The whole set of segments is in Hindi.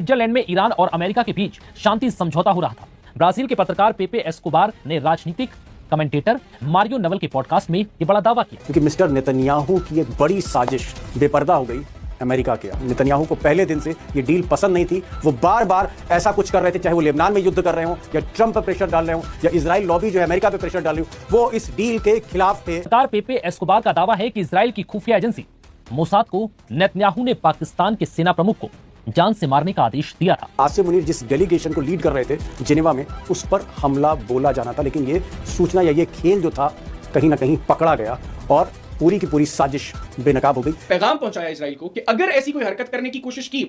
स्विट्जरलैंड में ईरान और अमेरिका के बीच शांति समझौता हो रहा था। ब्राजील के पत्रकार पेपे एस्कोबार ने राजनीतिक कमेंटेटर मारियो नवल के पॉडकास्ट में ये बड़ा दावा किया, क्योंकि मिस्टर नेतन्याहू की एक बड़ी साजिश बेपर्दा हो गई अमेरिका के। नेतन्याहू को पहले दिन से ये डील पसंद नहीं थी। वो बार बार ऐसा कुछ कर रहे थे, चाहे वो लेबनान में युद्ध कर रहे हो या ट्रंप पर प्रेशर डाल रहे हो या इजराइल लॉबी जो है अमेरिका पे प्रेशर डाल रही हो, वो इस डील के खिलाफ थे। पत्रकार पेपे एस्कोबार का दावा है कि इजराइल की खुफिया एजेंसी मोसाद को नेतन्याहू ने पाकिस्तान के सेना प्रमुख को जान से मारने का आदेश दिया था। आसिम मुनीर जिस डेलीगेशन को लीड कर रहे थे जिनेवा में, उस पर हमला बोला जाना था, लेकिन ये सूचना या ये खेल जो था कहीं ना कहीं पकड़ा गया और पूरी की पूरी साजिश बेनकाब हो गई। पैगाम पहुंचाया इजराइल को कि अगर ऐसी कोई हरकत करने की कोशिश की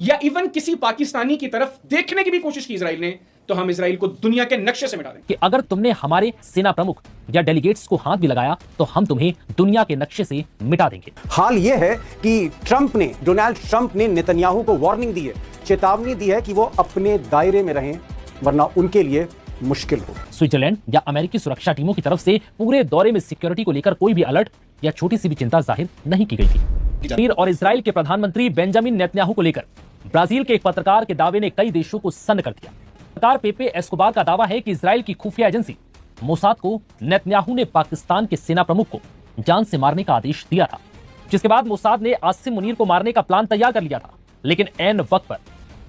या इवन किसी पाकिस्तानी की तरफ देखने की भी कोशिश की इजराइल ने, तो हम इजराइल को दुनिया के नक्शे से मिटा देंगे। कि अगर तुमने हमारे सेना प्रमुख या डेलीगेट्स को हाथ भी लगाया तो हम तुम्हें दुनिया के नक्शे से मिटा देंगे। हाल यह है कि डोनाल्ड ट्रंप ने नेतन्याहू को वार्निंग दी है, चेतावनी दी है कि वो अपने दायरे में रहें, वरना उनके लिए मुश्किल हो। स्विट्जरलैंड या अमेरिकी सुरक्षा टीमों की तरफ से पूरे दौरे में सिक्योरिटी को लेकर कोई भी अलर्ट या छोटी सी भी चिंता जाहिर नहीं की गई थी। और इजराइल के प्रधानमंत्री बेंजामिन नेतन्याहू को लेकर ब्राजील के एक पत्रकार के दावे ने कई देशों को सन्न कर दिया। पत्रकार पेपे एस्कोबार का दावा है कि इजराइल की खुफिया एजेंसी मोसाद को नेतन्याहू ने पाकिस्तान के सेना प्रमुख को जान से मारने का आदेश दिया था, जिसके बाद मोसाद ने आसिम मुनीर को मारने का प्लान तैयार कर लिया था। लेकिन ऐन वक्त पर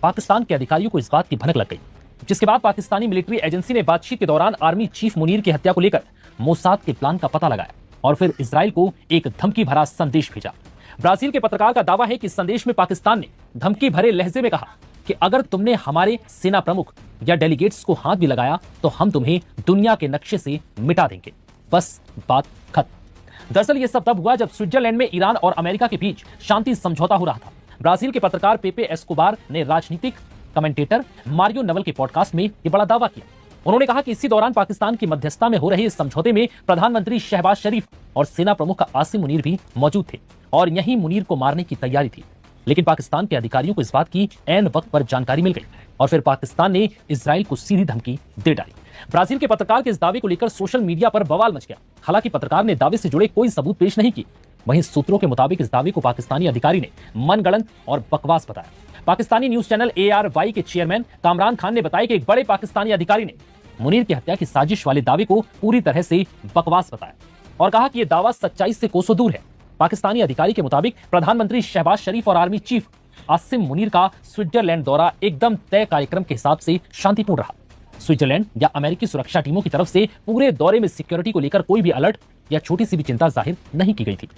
पाकिस्तान के अधिकारियों को इस बात की भनक लग गई, जिसके बाद पाकिस्तानी मिलिट्री एजेंसी ने बातचीत के दौरान आर्मी चीफ मुनीर की हत्या को लेकर मोसाद के प्लान का पता लगाया और फिर इजराइल को एक धमकी भरा संदेश भेजा। ब्राजील के पत्रकार का दावा है कि इस संदेश में पाकिस्तान ने धमकी भरे लहजे में कहा कि अगर तुमने हमारे सेना प्रमुख या डेलीगेट्स को हाथ भी लगाया तो हम तुम्हें दुनिया के नक्शे से मिटा देंगे। बस बात खत्म। दरअसल ये सब तब हुआ जब स्विट्जरलैंड में ईरान और अमेरिका के बीच शांति समझौता हो रहा था। ब्राजील के पत्रकार पेपे एस्कोबार ने राजनीतिक कमेंटेटर मारियो नवल के पॉडकास्ट में यह बड़ा दावा किया। उन्होंने कहा कि इसी दौरान पाकिस्तान की मध्यस्थता में हो रहे इस समझौते में प्रधानमंत्री शहबाज शरीफ और सेना प्रमुख आसिम मुनीर भी मौजूद थे और यही मुनीर को मारने की तैयारी थी। लेकिन पाकिस्तान के अधिकारियों को इस बात की ऐन वक्त पर जानकारी मिल गई और फिर पाकिस्तान ने इजराइल को सीधी धमकी दे डाली। ब्राजील के पत्रकार के इस दावे को लेकर सोशल मीडिया पर बवाल मच गया। हालांकि पत्रकार ने दावे से जुड़े कोई सबूत पेश नहीं किए। वहीं सूत्रों के मुताबिक इस दावे को पाकिस्तानी अधिकारी ने मनगढ़ंत और बकवास बताया। पाकिस्तानी न्यूज चैनल ARY के चेयरमैन कामरान खान ने बताया कि एक बड़े पाकिस्तानी अधिकारी ने मुनीर की हत्या की साजिश वाले दावे को पूरी तरह से बकवास बताया और कहा कि यह दावा सच्चाई से कोसों दूर है। पाकिस्तानी अधिकारी के मुताबिक प्रधानमंत्री शहबाज शरीफ और आर्मी चीफ आसिम मुनीर का स्विट्जरलैंड दौरा एकदम तय कार्यक्रम के हिसाब से शांतिपूर्ण रहा। स्विट्जरलैंड या अमेरिकी सुरक्षा टीमों की तरफ से पूरे दौरे में सिक्योरिटी को लेकर कोई भी अलर्ट या छोटी सी भी चिंता जाहिर नहीं की गई थी।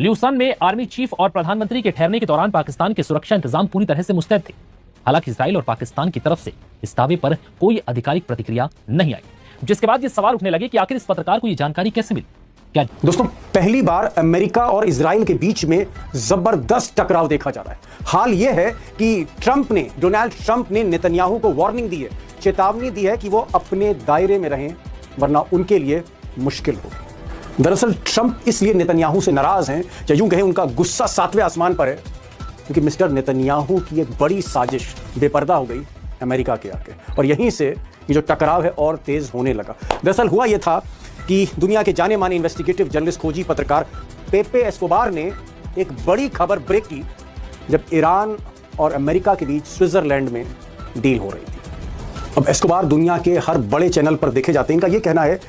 ल्यूसन में आर्मी चीफ और प्रधानमंत्री के ठहरने के दौरान पाकिस्तान के सुरक्षा इंतजाम पूरी तरह से मुस्तैद थे। हालांकि इजराइल और पाकिस्तान की तरफ से इस दावे पर कोई आधिकारिक प्रतिक्रिया नहीं आई, जिसके बाद ये सवाल उठने लगे कि आखिर इस पत्रकार को ये जानकारी कैसे मिली। क्या दोस्तों, पहली बार अमेरिका और इजराइल के बीच में जबरदस्त टकराव देखा जा रहा है। हाल यह है कि डोनाल्ड ट्रंप ने नेतन्याहू को वार्निंग दी है, चेतावनी दी है कि वो अपने दायरे में रहें, वरना उनके लिए मुश्किल हो। दरअसल ट्रंप इसलिए नेतन्याहू से नाराज हैं, या यूं कहें उनका गुस्सा 7वें आसमान पर है, क्योंकि मिस्टर नेतन्याहू की एक बड़ी साजिश बेपर्दा हो गई अमेरिका के आगे, और यहीं से ये जो टकराव है और तेज होने लगा। दरअसल हुआ यह था कि दुनिया के जाने माने इन्वेस्टिगेटिव जर्नलिस्ट, खोजी पत्रकार पेपे एस्कोबार ने एक बड़ी खबर ब्रेक की जब ईरान और अमेरिका के बीच स्विट्जरलैंड में डील हो रही थी। अब एस्कोबार दुनिया के हर बड़े चैनल पर देखे जाते हैं। इनका यह कहना है,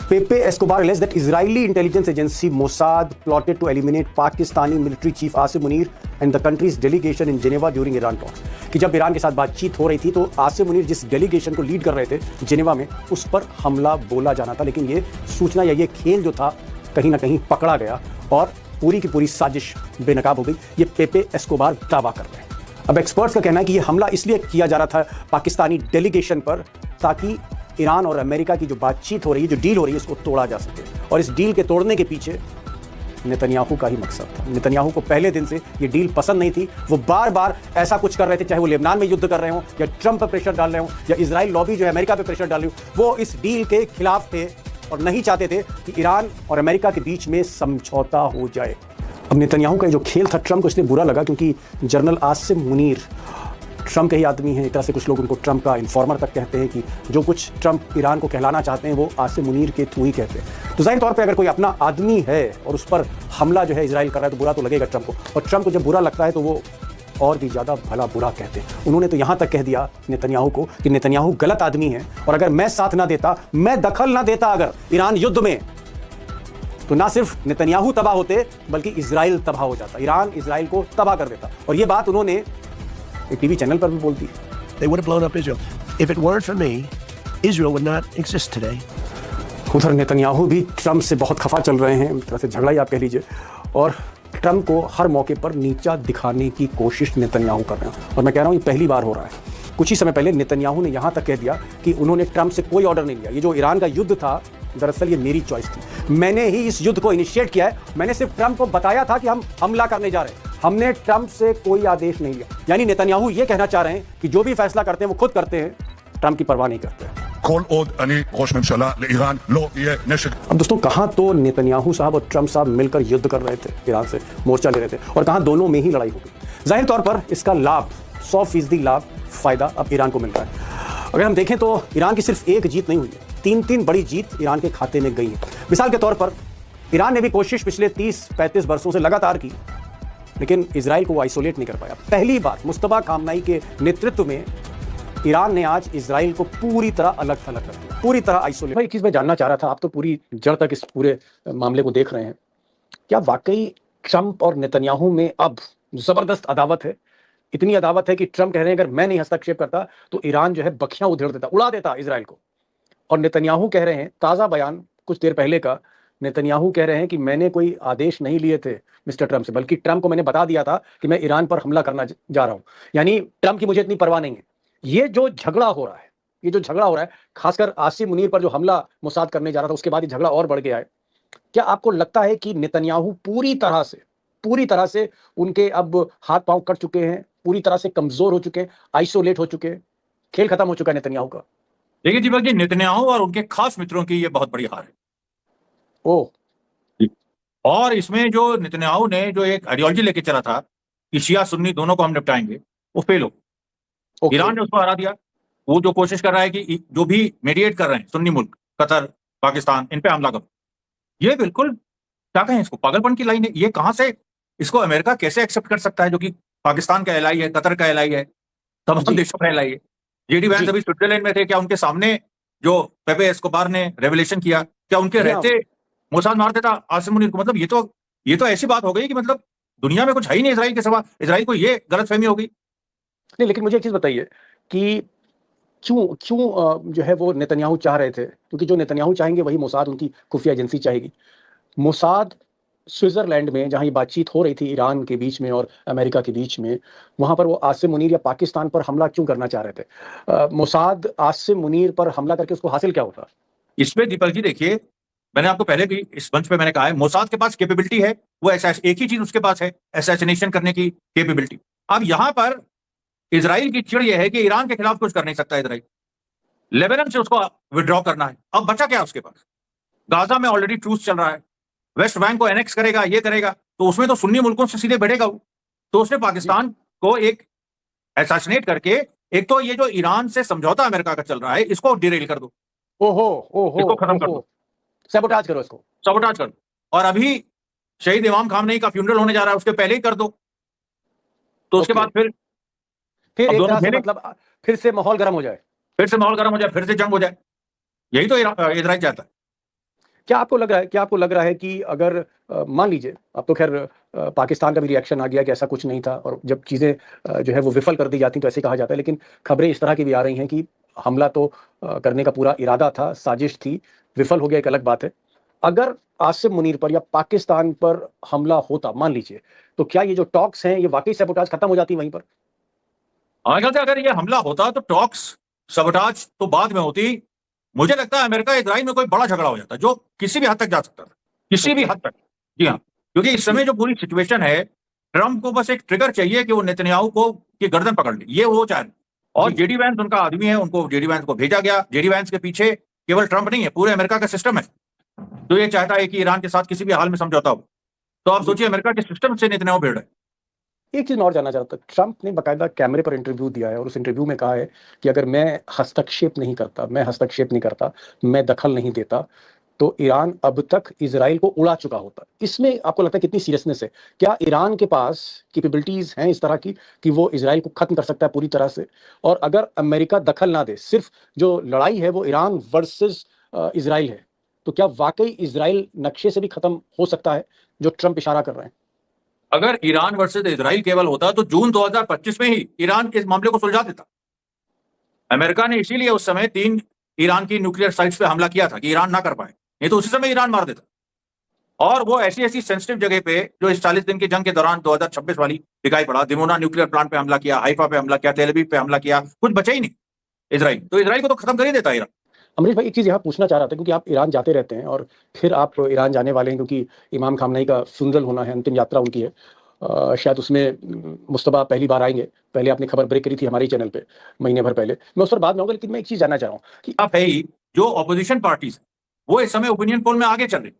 Pepe Escobar alleged that Israeli intelligence agency Mossad plotted to eliminate Pakistani military chief Asim Munir and the country's delegation in Geneva during Iran talks. कि जब ईरान के साथ बातचीत हो रही थी तो आसिम मुनीर जिस डेलीगेशन को लीड कर रहे थे जिनेवा में, उस पर हमला बोला जाना था, लेकिन ये सूचना या ये खेल जो था कहीं ना कहीं पकड़ा गया और पूरी की पूरी साजिश बेनकाब हो गई। ये पेपे एस्कोबार दावा कर रहे हैं। अब एक्सपर्ट्स का कहना है कि ये हमला इसलिए किया जा रहा था पाकिस्तानी डेलीगेशन पर, ताकि ईरान और अमेरिका की जो बातचीत हो रही है, जो डील हो रही है, इसको तोड़ा जा सके। और इस डील के तोड़ने के पीछे नेतन्याहू का ही मकसद था। नेतन्याहू को पहले दिन से ये डील पसंद नहीं थी। वो बार बार ऐसा कुछ कर रहे थे, चाहे वो लेबनान में युद्ध कर रहे हो या ट्रंप पर प्रेशर डाल रहे हो या इजराइल लॉबी जो है अमेरिका पे प्रेशर डाल रही हो, वो इस डील के खिलाफ थे और नहीं चाहते थे कि ईरान और अमेरिका के बीच में समझौता हो जाए। अब नेतन्याहू का जो खेल था ट्रंप को इसलिए बुरा लगा क्योंकि जनरल आसिम मुनीर ट्रंप के ही आदमी हैं। एक तरह से कुछ लोग उनको ट्रंप का इन्फॉर्मर तक कहते हैं कि जो कुछ ट्रंप ईरान को कहलाना चाहते हैं वो आसिम मुनीर के थ्रू ही कहते हैं। तो जाहिर तौर पे अगर कोई अपना आदमी है और उस पर हमला जो है इजराइल कर रहा है तो बुरा तो लगेगा ट्रंप को, और ट्रंप को जब बुरा लगता है तो वो और भी ज़्यादा भला बुरा कहते। उन्होंने तो यहाँ तक कह दिया नेतन्याहू को कि नेतन्याहू गलत आदमी है, और अगर मैं साथ ना देता, मैं दखल ना देता अगर ईरान युद्ध में, तो ना सिर्फ नेतन्याहू तबाह होते बल्कि इजराइल तबाह हो जाता। ईरान इजराइल को तबाह कर देता। और ये बात उन्होंने एक टीवी चैनल पर भी बोल दी। They would have blown up Israel. If it weren't for me, Israel would not exist today. उधर नेतन्याहू भी ट्रंप से बहुत खफा चल रहे हैं, एक तरह से झगड़ा ही आप कह लीजिए, और ट्रंप को हर मौके पर नीचा दिखाने की कोशिश नेतन्याहू कर रहे हैं। और मैं कह रहा हूँ ये पहली बार हो रहा है। कुछ ही समय पहले नेतन्याहू ने यहाँ तक कह दिया कि उन्होंने ट्रंप से कोई ऑर्डर नहीं लिया। ये जो ईरान का युद्ध था, दरअसल ये मेरी चॉइस थी, मैंने ही इस युद्ध को इनिशिएट किया है। मैंने सिर्फ ट्रंप को बताया था कि हम हमला करने जा रहे हैं, हमने ट्रंप से कोई आदेश नहीं लिया। यानी नेतन्याहू ये कहना चाह रहे हैं कि जो भी फैसला करते हैं वो खुद करते हैं, ट्रंप की परवाह नहीं करते। כל עוד אני ראש ममशला לאיראן לא יהיה नशक। अब दोस्तों, कहां तो नेतन्याहू साहब और ट्रंप साहब मिलकर युद्ध कर रहे थे, ईरान से मोर्चा ले रहे थे, और कहां दोनों में ही लड़ाई हो गई। जाहिर तौर पर इसका लाभ, 100% लाभ, फायदा अब ईरान को मिल रहा है। अगर हम देखें तो ईरान की सिर्फ एक जीत नहीं हुई है, 3 बड़ी जीत ईरान के खाते में गई है। मिसाल के तौर पर ईरान ने भी कोशिश पिछले 30-35 वर्षों से लगातार की, लेकिन इजराइल को आइसोलेट नहीं कर पाया। पहली बार मुस्तफा कामनाई के नेतृत्व में ईरान ने आज इजराइल को पूरी तरह अलग थलग कर दिया, पूरी तरह आइसोलेट। भाई, एक चीज़ मैं जानना चाह रहा था, आप तो पूरी जड़ तक इस पूरे मामले को देख रहे हैं, क्या वाकई ट्रंप और नेतन्याहू में अब जबरदस्त अदावत है? इतनी अदावत है कि ट्रंप कह रहे हैं अगर मैं नहीं हस्तक्षेप करता तो ईरान जो है बखियां उधेड़ देता, उड़ा देता इजराइल को। और नेतन्याहू कह रहे हैं, ताज़ा बयान कुछ देर पहले का, नेतन्याहू कह रहे हैं कि मैंने कोई आदेश नहीं लिए थे मिस्टर ट्रंप से, बल्कि ट्रंप को मैंने बता दिया था कि मैं ईरान पर हमला करना जा रहा हूं। यानी ट्रंप की मुझे इतनी परवाह नहीं है। ये जो झगड़ा हो रहा है, ये जो झगड़ा हो रहा है, खासकर आसिम मुनीर पर जो हमला मोसाद करने जा रहा था, उसके बाद ये झगड़ा और बढ़ गया है। क्या आपको लगता है कि नेतन्याहू पूरी तरह से उनके अब हाथ पांव कट चुके हैं, पूरी तरह से कमजोर हो चुके हैं, आइसोलेट हो चुके हैं, खेल खत्म हो चुका है नेतन्याहू का? देखिए दीपक जी, नेतन्याहू और उनके खास मित्रों की ये बहुत बड़ी हार है। ओह, और इसमें जो नेतन्याहू ने जो एक आइडियोलॉजी लेके चला था कि शिया सुन्नी दोनों को हम निपटाएंगे, वो फेल हो। ईरान ने उसको हरा दिया। वो जो कोशिश कर रहा है कि जो भी मेडिएट कर रहे हैं सुन्नी मुल्क, कतर, पाकिस्तान, इन पे हमला करो, ये बिल्कुल क्या कहें इसको, पागलपन की लाइन है। ये कहां से, इसको अमेरिका कैसे एक्सेप्ट कर सकता है, जो कि पाकिस्तान का एलाई है, कतर का एलाई है, तमाम देशों का एलाई है। जेडी वैंस अभी स्विट्जरलैंड में थे, क्या उनके सामने जो पेपे एस्कोबार ने रेवलेशन किया, क्या उनके रहते मोसाद मार देता आसिम मुनीर को? मतलब ये तो ऐसी बात हो गई कि मतलब दुनिया में कुछ है ही नहीं इजराइल के सिवा। इजराइल को ये गलतफहमी हो गई। नहीं, लेकिन मुझे एक चीज बताइए कि क्यों जो है वो नेतन्याहू चाह रहे थे, क्योंकि जो नेतन्याहू चाहेंगे वही मोसाद, उनकी खुफिया एजेंसी चाहेगी। मोसाद स्विट्जरलैंड में जहां ये बातचीत हो रही थी ईरान के बीच में और अमेरिका के बीच में, वहां पर वो आसिम मुनीर या पाकिस्तान पर हमला क्यों करना चाह रहे थे? मोसाद आसिम मुनीर पर हमला करके उसको हासिल क्या होता? इसमें दीपक जी देखिए, मैंने आपको पहले भी इस मंच पे मैंने कहा है, मोसाद के पास कैपेबिलिटी है, वो एक ही चीज उसके पास है, असैसिनेशन करने की कैपेबिलिटी। अब यहां पर इजराइल की चिड़ यह है कि ईरान के खिलाफ कुछ कर नहीं सकता इजराइल, लेबनान से उसको विड्रॉ करना है। अब बचा क्या उसके पास? गाजा में ऑलरेडी ट्रूस चल रहा है, वेस्ट बैंक को एनेक्स करेगा, ये करेगा, तो उसमें तो सुन्नी मुल्कों से सीधे बढ़ेगा वो। तो उसने पाकिस्तान को एक असैसिनेट करके, एक तो ये जो ईरान से समझौता अमेरिका का चल रहा है, इसको डिरेल कर दो, इसको खत्म कर दो, सैबोटाज करो, इसको सबोटाज कर दो। और अभी शहीद इमाम खामनेई का फ्यूनरल होने जा रहा है, उसके पहले ही कर दो, तो उसके बाद फिर एक तरह से मतलब फिर से माहौल गर्म हो जाए, फिर से जंग हो जाए। यही तो इजराइल चाहता है। क्या आपको लग रहा है कि अगर मान लीजिए, अब तो खैर पाकिस्तान का भी रिएक्शन आ गया कि ऐसा कुछ नहीं था, और जब चीज़ें जो है वो विफल कर दी जाती तो ऐसे कहा जाता है, लेकिन खबरें इस तरह की भी आ रही हैं कि हमला तो करने का पूरा इरादा था, साजिश थी, विफल हो गया, एक अलग बात है। अगर आसिम मुनीर पर या पाकिस्तान पर हमला होता मान लीजिए, तो क्या ये जो टॉक्स हैं ये वाकई सैबोटाज खत्म हो जाती वहीं पर? अगर ये हमला होता तो टॉक्स सबोटाज तो बाद में होती। मुझे लगता है अमेरिका इजराइल में कोई बड़ा झगड़ा हो जाता, जो किसी भी हद तक जा सकता था, किसी भी हद तक। जी हाँ, क्योंकि इस समय जो पूरी सिचुएशन है, ट्रंप को बस एक ट्रिगर चाहिए कि वो नेतन्याहू को की गर्दन पकड़ ले, ये वो चाहे। और जेडी वैंस उनका आदमी है, उनको जेडी वैंस को भेजा गया। जेडी वैंस के पीछे केवल ट्रंप नहीं है, पूरे अमेरिका का सिस्टम है, तो ये चाहता है कि ईरान के साथ किसी भी हाल में समझौता हो। तो आप सोचिए, अमेरिका के सिस्टम से नेतन्याहू भिड़ रहा है। एक चीज और जानना चाहता, ट्रंप ने बाकायदा कैमरे पर इंटरव्यू दिया है और उस इंटरव्यू में कहा है कि अगर मैं हस्तक्षेप नहीं करता, मैं दखल नहीं देता, तो ईरान अब तक इजराइल को उड़ा चुका होता। इसमें आपको लगता है कितनी सीरियसनेस है? क्या ईरान के पास कैपेबिलिटीज हैं इस तरह की कि वो इजराइल को खत्म कर सकता है पूरी तरह से? और अगर अमेरिका दखल ना दे, सिर्फ जो लड़ाई है वो ईरान वर्सेस इजराइल है, तो क्या वाकई इजराइल नक्शे से भी खत्म हो सकता है, जो ट्रंप इशारा कर रहे हैं? अगर ईरान वर्सेस इजराइल केवल होता तो जून 2025 में ही ईरान इस मामले को सुलझा देता। अमेरिका ने इसीलिए उस समय 3 ईरान की न्यूक्लियर साइट्स पे हमला किया था कि ईरान ना कर पाए, नहीं तो उसी समय ईरान मार देता। और वो ऐसी ऐसी सेंसिटिव जगह पे जो इस 40 दिन की जंग के दौरान 2026 वाली दिखाई पड़ा, दिमोना न्यूक्लियर प्लांट पे हमला किया, हाइफा पे हमला किया, तेल अवीव पे हमला किया, कुछ बचा ही नहीं इजराइल। तो इजराइल को तो खत्म कर ही देता ईरान। अमरीश भाई, एक चीज़ यहाँ पूछना चाह रहा था, क्योंकि आप ईरान जाते रहते हैं और फिर आप ईरान जाने वाले हैं, क्योंकि इमाम खामनेई का फ्यूनरल होना है, अंतिम यात्रा उनकी है। शायद उसमें मुस्तफा पहली बार आएंगे। पहले आपने खबर ब्रेक करी थी हमारे चैनल पे महीने भर पहले, मैं उस पर बाद में आऊंगा, लेकिन मैं एक चीज़ जानना चाह रहा हूँ कि आप है ही जो ऑपोजिशन पार्टीज वो इस समय ओपिनियन पोल में आगे चल रही,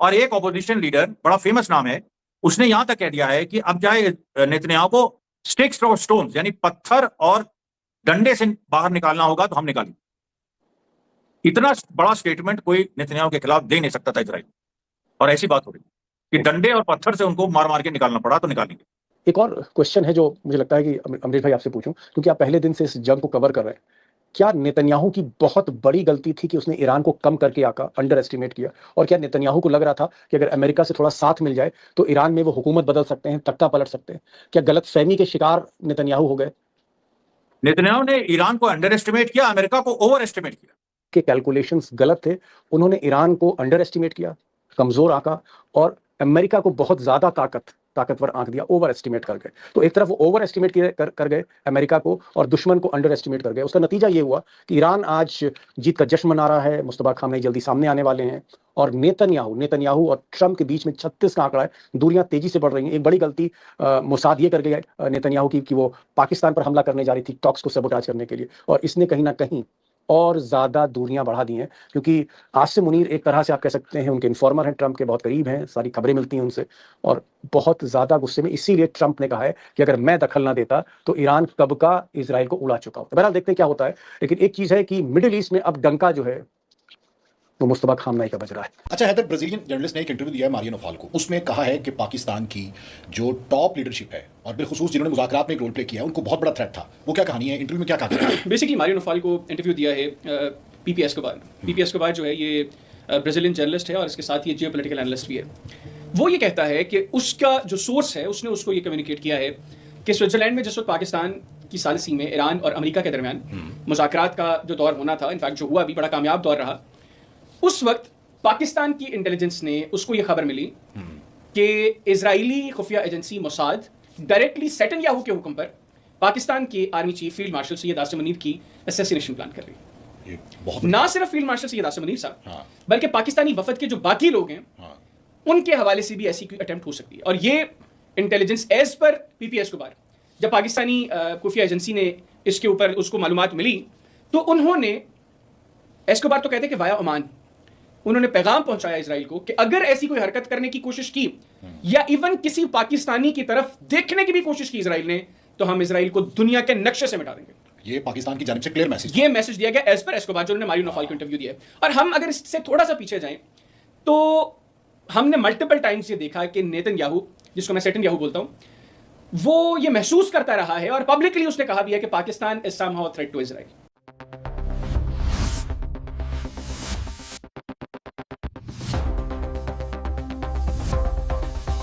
और एक ऑपोजिशन लीडर बड़ा फेमस नाम है, उसने यहां तक कह दिया है कि अब चाहे नेतन्याहू को स्टिक्स और स्टोन्स यानी पत्थर और डंडे से बाहर निकालना होगा तो हम निकालेंगे। इतना बड़ा स्टेटमेंट कोई नेतन्याहू के खिलाफ दे नहीं सकता था इजराइल, और ऐसी बात हो रही कि डंडे और पत्थर से उनको मार मार के निकालना पड़ा तो निकालेंगे। एक और क्वेश्चन है जो मुझे लगता है कि अमरीश भाई आपसे पूछूं, क्योंकि आप पहले दिन से इस जंग को कवर कर रहे हैं। क्या नेतन्याहू की बहुत बड़ी गलती थी कि उसने ईरान को कम करके आका अंडर एस्टिमेट किया? और क्या नेतन्याहू को लग रहा था कि अगर अमेरिका से थोड़ा साथ मिल जाए तो ईरान में वो हुकूमत बदल सकते हैं, तख्ता पलट सकते हैं? क्या गलतफहमी के शिकार नेतन्याहू हो गए? नेतन्याहू ने ईरान को अंडर एस्टिमेट किया, अमेरिका को ओवर एस्टिमेट किया। के कैलकुलेशंस गलत थे। उन्होंने ईरान को अंडर एस्टिमेट किया, कमजोर आंका, और अमेरिका को बहुत ज्यादा ताकतवर आंक दिया, ओवर एस्टिमेट कर गए। तो एक तरफ वो ओवर एस्टिमेट कर गए अमेरिका को, और दुश्मन को अंडर एस्टिमेट कर गए। उसका नतीजा ये हुआ कि ईरान आज जीत का जश्न मना रहा है, मुस्तफा खामनेई जल्दी सामने आने वाले हैं, और नेतन्याहू और ट्रंप के बीच में 36 का आंकड़ा है। दूरियां तेजी से बढ़ रही हैं। एक बड़ी गलती मोसाद ये कर गया नेतन्याहू की कि वो पाकिस्तान पर हमला करने जा रही थी, टॉक्स को सबोटाज करने के लिए, और इसने कहीं ना कहीं और ज्यादा दूरियां बढ़ा दी हैं। क्योंकि आसिम मुनीर एक तरह से आप कह सकते हैं उनके इन्फॉर्मर हैं, ट्रंप के बहुत करीब हैं, सारी खबरें मिलती हैं उनसे, और बहुत ज्यादा गुस्से में। इसीलिए ट्रंप ने कहा है कि अगर मैं दखल ना देता तो ईरान कब का इजराइल को उड़ा चुका होता। बहरहाल देखते हैं क्या होता है। लेकिन एक चीज है कि मिडिल ईस्ट में अब डंका जो है वो मुस्तफा खामनेई का बज रहा है। अच्छा हैदर, ब्राजीलियन जर्नलिस्ट ने एक इंटरव्यू दिया है मारियो नोफाल को, उसमें कहा है कि पाकिस्तान की जो टॉप लीडरशिप है और बिलखुसूस जिन्होंने मुज़ाकरात में एक रोल प्ले किया है, उनको बहुत बड़ा थ्रेट था। वो क्या कहानी है? इंटरव्यू में क्या कहा? बेसिकली मारियो नोफाल को इंटरव्यू दिया है पीपीएस के बाद। पीपीएस के बाद जो है ये ब्राजीलियन जर्नलिस्ट है और इसके साथ ये जियोपॉलिटिकल एनालिस्ट भी है। वो ये कहता है कि उसका जो सोर्स है उसने उसको ये कम्युनिकेट किया है कि स्विट्जरलैंड में जिस वक्त पाकिस्तान की सालिसी में ईरान और अमेरिका के दरमियान मुज़ाकरात का जो दौर होना था, इनफैक्ट जो हुआ भी बड़ा कामयाब दौर रहा, उस वक्त पाकिस्तान की इंटेलिजेंस ने उसको ये खबर मिली कि इजरायली खुफिया एजेंसी मोसाद डायरेक्टली नेतन्याहू के हुक्म पर पाकिस्तान के army chief field marshal Syed Asim Munir की असैसिनेशन प्लान कर रही है। ना सिर्फ फील्ड मार्शल सैयद आसिम मुनीर साहब, बल्कि पाकिस्तानी वफद के जो बाकी लोग हैं उनके हवाले से भी ऐसी कोई अटेम्प्ट हो सकती है। और ये इंटेलिजेंस एज पर पीपीएस के बाद जब पाकिस्तानी खुफिया एजेंसी ने इसके ऊपर उसको मालूमात मिली तो उन्होंने एस्कोबार तो कहते हैं कि वाया ओमान उन्होंने पैगाम पहुंचाया इजराइल को कि अगर ऐसी कोई हरकत करने की कोशिश की या इवन किसी पाकिस्तानी की तरफ देखने की भी कोशिश की इजराइल ने, तो हम इजराइल को दुनिया के नक्शे से मिटा देंगे। ये पाकिस्तान की जानिब से क्लियर मैसेज, ये मैसेज दिया गया एज पर एस्कोबार, जो उन्होंने मारियो नोफाल को इंटरव्यू दिया है। और हम अगर इससे थोड़ा सा पीछे जाएं तो हमने मल्टीपल टाइम्स ये देखा कि नेतन्याहू, जिसको मैं नेतन्याहू बोलता हूं, वो ये महसूस करता रहा है और पब्लिकली उसने कहा भी है कि Pakistan is somehow threat to Israel.